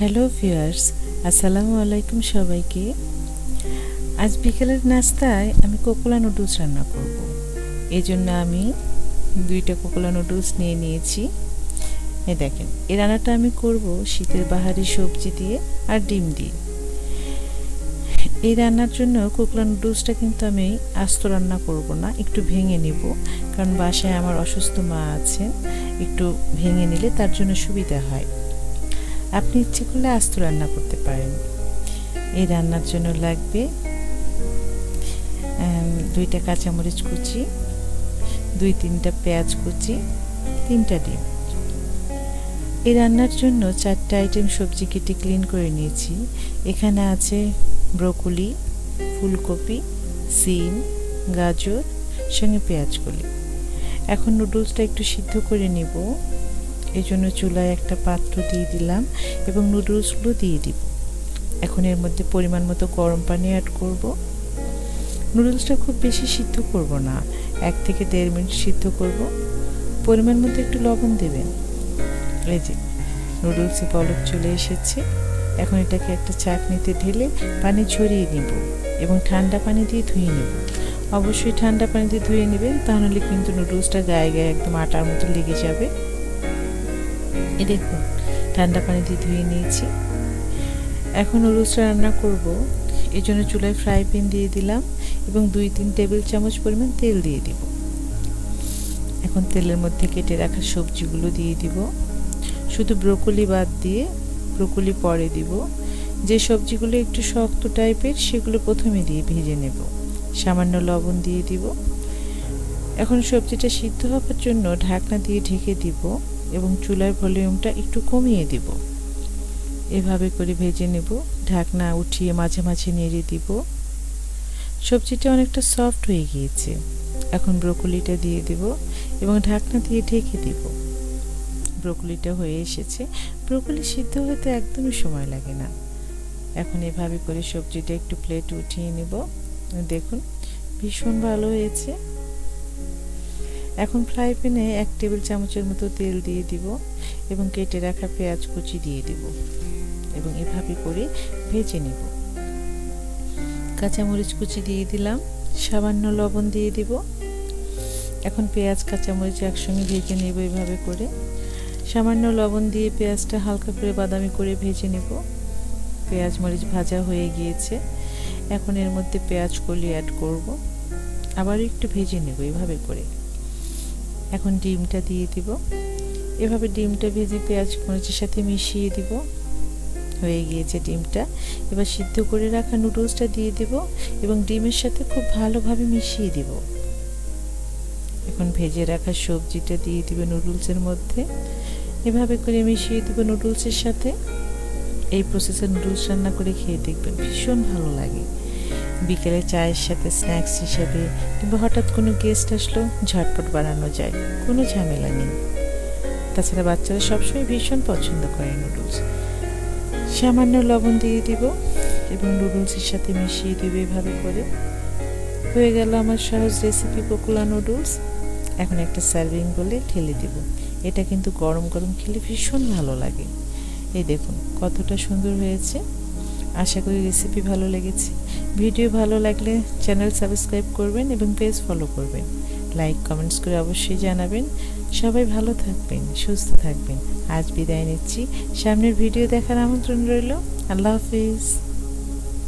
Hello viewers, আসসালামু আলাইকুম সবাইকে। আজ বিকেলের নাস্তায় আমি কোকোলা নুডলস রান্না করব। এই জন্য আমি 2টা কোকোলা নুডলস নিয়ে নিয়েছি। এই দেখেন, এই রান্নাটা আমি করব শীতের বাহারি সবজি দিয়ে আর ডিম দিয়ে। এই রান্নার জন্য কোকোলা নুডলসটা কিন্তু আমি আস্ত রান্না করব না, একটু ভেঙে নিব, কারণ বাসায় আমার অসুস্থ মা আছেন, একটু ভেঙে নিলে তার জন্য সুবিধা হয়। আপনি ইচ্ছে করলে আস্ত রান্না করতে পারেন। এই রান্নার জন্য লাগবে 2টা কাঁচামরিচ কুচি, 2-3টা পেঁয়াজ কুচি, 3টা ডিম। এই রান্নার জন্য 4টা আইটেম সবজি কেটে ক্লিন করে নিয়েছি। এখানে আছে ব্রোকলি, ফুলকপি, সিম, গাজর, সঙ্গে পেঁয়াজকলি। এখন নুডলসটা একটু সিদ্ধ করে নিব। এই জন্য চুলায় একটা পাত্র দিয়ে দিলাম এবং নুডলসগুলো দিয়ে দিব। এখন এর মধ্যে পরিমাণ মতো গরম পানি অ্যাড করব। নুডলসটা খুব বেশি সিদ্ধ করব না, 1 থেকে 1.5 মিনিট সিদ্ধ করব। পরিমাণ মতো একটু লবণ দেবেন। এই যে নুডলসে পলক চলে এসেছে। এখন এটাকে একটা চাটনিতে ঢেলে পানি ঝরিয়ে নেব এবং ঠান্ডা পানি দিয়ে ধুয়ে নেব। অবশ্যই ঠান্ডা পানি দিয়ে ধুয়ে নেবেন, তাহলে কিন্তু নুডলসটা গায়ে গায়ে একদম আটার মতো লেগে যাবে। এই দেখুন, ঠান্ডা পানি দিয়ে ধুয়ে নিয়েছি। এখন নুডলসটা রান্না করব। এই জন্য চুলায় ফ্রাই প্যান দিয়ে দিলাম এবং 2-3 টেবিল চামচ পরিমাণ তেল দিয়ে দিব। এখন তেলের মধ্যে কেটে রাখা সবজিগুলো দিয়ে দিব, শুধু ব্রোকলি বাদ দিয়ে। ব্রোকলি পরে দিব। যে সবজিগুলো একটু শক্ত টাইপের সেগুলো প্রথমে দিয়ে ভেজে নেব। সামান্য লবণ দিয়ে দিব। এখন সবজিটা সিদ্ধ হওয়ার জন্য ঢাকনা দিয়ে ঢেকে দিব এবং চুলার ভলিউমটা একটু কমিয়ে দিব। এভাবে করে ভেজে নেব, ঢাকনা উঠিয়ে মাঝে মাঝে নেড়ে দিব। সবজিটা অনেকটা সফট হয়ে গিয়েছে। এখন ব্রোকলিটা দিয়ে দিব এবং ঢাকনা দিয়ে ঢেকে দিব। ব্রোকলিটা হয়ে এসেছে। ব্রোকলি সিদ্ধ হতে একদমই সময় লাগে না। এখন এভাবে করে সবজিটা একটু প্লেটে উঠিয়ে নেব। দেখুন, ভীষণ ভালো হয়েছে। এখন ফ্রাই প্যানে 1 টেবিল চামচের মতো তেল দিয়ে দিব এবং কেটে রাখা পেঁয়াজ কুচি দিয়ে দিব এবং এভাবে করে ভেজে নেব। কাঁচামরিচ কুচি দিয়ে দিলাম, সামান্য লবণ দিয়ে দিব। এখন পেঁয়াজ কাঁচামরিচ একসঙ্গে ভেজে নেব এভাবে করে। সামান্য লবণ দিয়ে পেঁয়াজটা হালকা করে বাদামি করে ভেজে নেব। পেঁয়াজ মরিচ ভাজা হয়ে গিয়েছে। এখন এর মধ্যে পেঁয়াজ কলি অ্যাড করব, আবার একটু ভেজে নেব এভাবে করে। এখন ডিমটা দিয়ে দিব। এভাবে ডিমটা ভেজে পেঁয়াজ মরিচের সাথে মিশিয়ে দিব। হয়ে গিয়েছে ডিমটা। এবার সিদ্ধ করে রাখা নুডলসটা দিয়ে দিব এবং ডিমের সাথে খুব ভালোভাবে মিশিয়ে দিব। এখন ভেজে রাখা সবজিটা দিয়ে দিব নুডলসের মধ্যে। এভাবে করে মিশিয়ে দিব নুডলসের সাথে। এই প্রসেসে নুডলস রান্না করে খেয়ে দেখবেন, ভীষণ ভালো লাগে। বিকেলে চায়ের সাথে স্ন্যাক্স হিসেবে কিংবা হঠাৎ কোনো গেস্ট আসলো ঝটপট বানানো যায়, কোনো ঝামেলা নেই। তাছাড়া বাচ্চারা সবসময় ভীষণ পছন্দ করে নুডলস। সামান্য লবণ দিয়ে দিব এবং নুডলসের সাথে মিশিয়ে দিব এভাবে করে। হয়ে গেল আমার সহজ রেসিপি কোকোলা নুডলস। এখন একটা সার্ভিং বলে ঢেলে দিব। এটা কিন্তু গরম গরম খেলে ভীষণ ভালো লাগে। এই দেখুন কতটা সুন্দর হয়েছে। আশা করি রেসিপি ভালো লেগেছে। ভিডিও ভালো লাগলে চ্যানেল সাবস্ক্রাইব করবেন এবং পেজ ফলো করবেন। লাইক কমেন্টস করে অবশ্যই জানাবেন। সবাই ভালো থাকবেন, সুস্থ থাকবেন। আজ বিদায় নিচ্ছি। সামনের ভিডিও দেখার আমন্ত্রণ রইল। আল্লাহ হাফিজ।